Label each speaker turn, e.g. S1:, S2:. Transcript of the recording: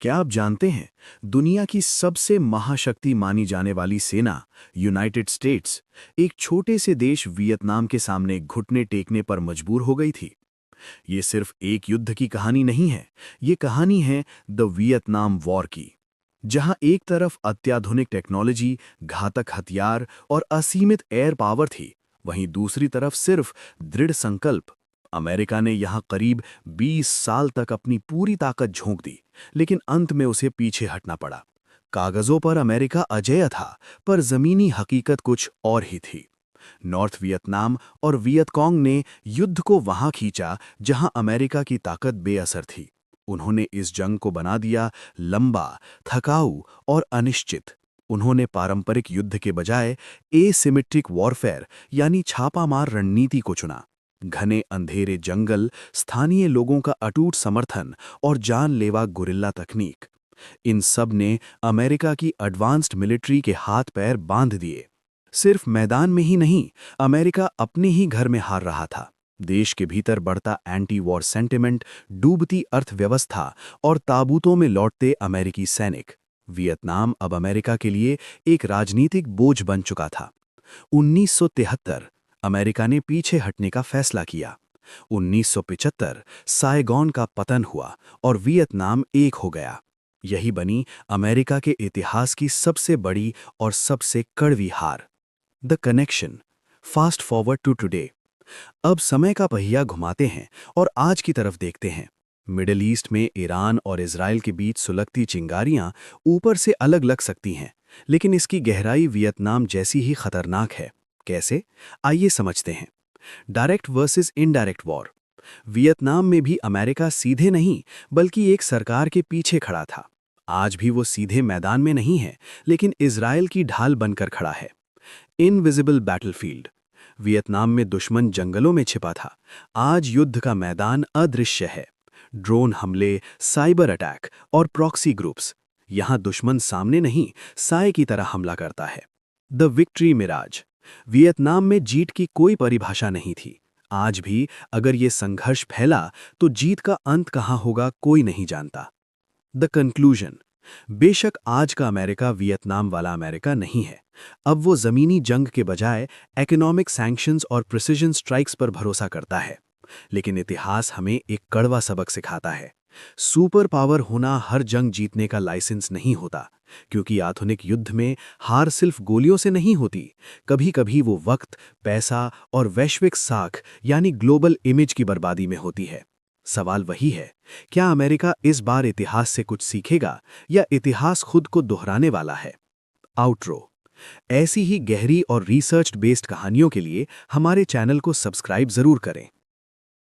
S1: क्या आप जानते हैं, दुनिया की सबसे महाशक्ति मानी जाने वाली सेना यूनाइटेड स्टेट्स एक छोटे से देश वियतनाम के सामने घुटने टेकने पर मजबूर हो गई थी। ये सिर्फ एक युद्ध की कहानी नहीं है, ये कहानी है द वियतनाम वॉर की, जहां एक तरफ अत्याधुनिक टेक्नोलॉजी, घातक हथियार और असीमित एयर पावर थी, वहीं दूसरी तरफ सिर्फ दृढ़ संकल्प। अमेरिका ने यहां करीब 20 साल तक अपनी पूरी ताकत झोंक दी, लेकिन अंत में उसे पीछे हटना पड़ा। कागजों पर अमेरिका अजेय था, पर जमीनी हकीकत कुछ और ही थी। नॉर्थ वियतनाम और वियतकॉन्ग ने युद्ध को वहां खींचा जहां अमेरिका की ताकत बेअसर थी। उन्होंने इस जंग को बना दिया लंबा, थकाऊ और अनिश्चित। उन्होंने पारंपरिक युद्ध के बजाय एसिमेट्रिक वॉरफेयर यानी छापामार रणनीति को चुना। घने अंधेरे जंगल, स्थानीय लोगों का अटूट समर्थन और जानलेवा गुरिल्ला तकनीक, इन सब ने अमेरिका की एडवांस्ड मिलिट्री के हाथ पैर बांध दिए। सिर्फ मैदान में ही नहीं, अमेरिका अपने ही घर में हार रहा था। देश के भीतर बढ़ता एंटी वॉर सेंटिमेंट, डूबती अर्थव्यवस्था और ताबूतों में लौटते अमेरिकी सैनिक, वियतनाम अब अमेरिका के लिए एक राजनीतिक बोझ बन चुका था। 1973 अमेरिका ने पीछे हटने का फैसला किया। 1975 साइगॉन का पतन हुआ और वियतनाम एक हो गया। यही बनी अमेरिका के इतिहास की सबसे बड़ी और सबसे कड़वी हार। The connection, fast forward to today. अब समय का पहिया घुमाते हैं और आज की तरफ देखते हैं। मिडिल ईस्ट में ईरान और इजराइल के बीच सुलगती चिंगारियां ऊपर से अलग लग सकती हैं, लेकिन इसकी गहराई वियतनाम जैसी ही खतरनाक है। कैसे? आइए समझते हैं। Direct versus indirect war. Vietnam में भी अमेरिका सीधे नहीं, बल्कि एक सरकार के पीछे खड़ा था। आज भी वो सीधे मैदान में नहीं है, लेकिन इजराइल की ढाल बनकर खड़ा है। Invisible battlefield. वियतनाम में दुश्मन जंगलों में छिपा था, आज युद्ध का मैदान अदृश्य है। ड्रोन हमले, साइबर अटैक और प्रॉक्सी ग्रुप्स, यहां दुश्मन सामने नहीं, साए की तरह हमला करता है। The victory Miraj. वियतनाम में जीत की कोई परिभाषा नहीं थी। आज भी अगर ये संघर्ष फैला तो जीत का अंत कहां होगा कोई नहीं जानता। The conclusion. बेशक आज का अमेरिका वियतनाम वाला अमेरिका नहीं है। अब वो जमीनी जंग के बजाय इकोनॉमिक सैंक्शंस और प्रिसिजन स्ट्राइक्स पर भरोसा करता है। लेकिन इतिहास हमें एक कड़वा सबक सिखाता है। सुपर पावर होना हर जंग जीतने का लाइसेंस नहीं होता, क्योंकि आधुनिक युद्ध में हार सिर्फ गोलियों से नहीं होती। कभी-कभी वो वक्त, पैसा और वैश्विक साख यानी ग्लोबल इमेज की बर्बादी में होती है। सवाल वही है, क्या अमेरिका इस बार इतिहास से कुछ सीखेगा या इतिहास खुद को दोहराने वाला है? आउटरो। ऐसी ही गहरी और रिसर्च बेस्ड कहानियों के लिए हमारे चैनल को सब्सक्राइब जरूर करें।